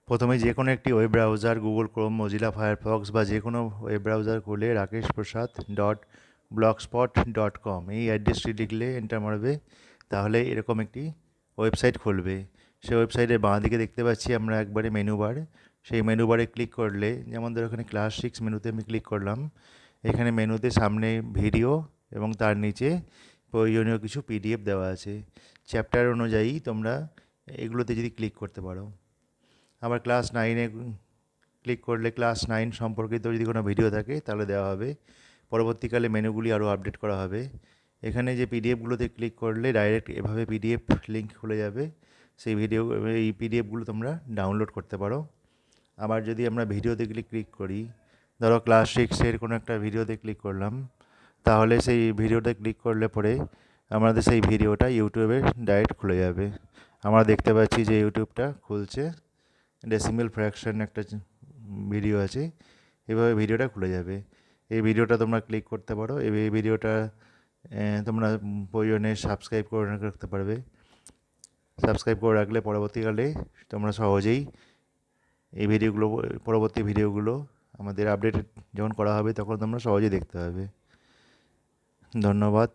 প্রথমে যে কোনো একটি web browser, Google Chrome, Mozilla Firefox বা যে কোনো ওয়েব ব্রাউজার খুলে rakeshprasad.blogspot.com এই অ্যাড্রেসটি লিখলে এন্টার মারবে, তাহলে এরকম একটি ওয়েবসাইট খুলবে। সেই ওয়েবসাইটের বাঁ দিকে দেখতে পাচ্ছি আমরা একবারে মেনু বার। সেই মেনু বারে ক্লিক করলে, যেমন ধরো এখানে ক্লাস 6 মেনুতে আমি ক্লিক করলাম। এখানে মেনুতে সামনে ভিডিও এবং তার নিচে প্রয়োজনীয় কিছু পিডিএফ দেওয়া আছে। চ্যাপ্টার অনুযায়ী তোমরা এগুলোতে যদি ক্লিক করতে পারো। আবার ক্লাস 9-এ ক্লিক করলে ক্লাস 9 সম্পর্কিত যদি কোনো ভিডিও থাকে তাহলে দেওয়া হবে। পরবর্তীকালে মেনুগুলি আরও আপডেট করা হবে। এখানে যে পিডিএফগুলোতে ক্লিক করলে ডাইরেক্ট এভাবে পিডিএফ লিঙ্ক খুলে যাবে। সেই এই পিডিএফগুলো তোমরা ডাউনলোড করতে পারো। আবার যদি আমরা ভিডিওতে ক্লিক করি, ধরো ক্লাস 6-এর কোনো একটা ভিডিওতে ক্লিক করলাম, তাহলে সেই ভিডিওতে ক্লিক করলে পরে আমাদের সেই ভিডিওটা ইউটিউবে ডাইরেক্ট খুলে যাবে। আমরা দেখতে পাচ্ছি যে ইউটিউবটা খুলছে, ডেসিমেল ফ্র্যাকশন একটা ভিডিও আছে, এভাবে ভিডিওটা খুলে যাবে। এই ভিডিওটা তোমরা ক্লিক করতে পারো। এই ভিডিওটা তোমরা প্রয়োজনে সাবস্ক্রাইব করে রাখতে পারবে। সাবস্ক্রাইব করে রাখলে পরবর্তীকালে তোমরা সহজেই এই ভিডিওগুলো, পরবর্তী ভিডিওগুলো আমাদের আপডেট যখন করা হবে তখন তোমরা সহজেই দেখতে পাবে। ধন্যবাদ।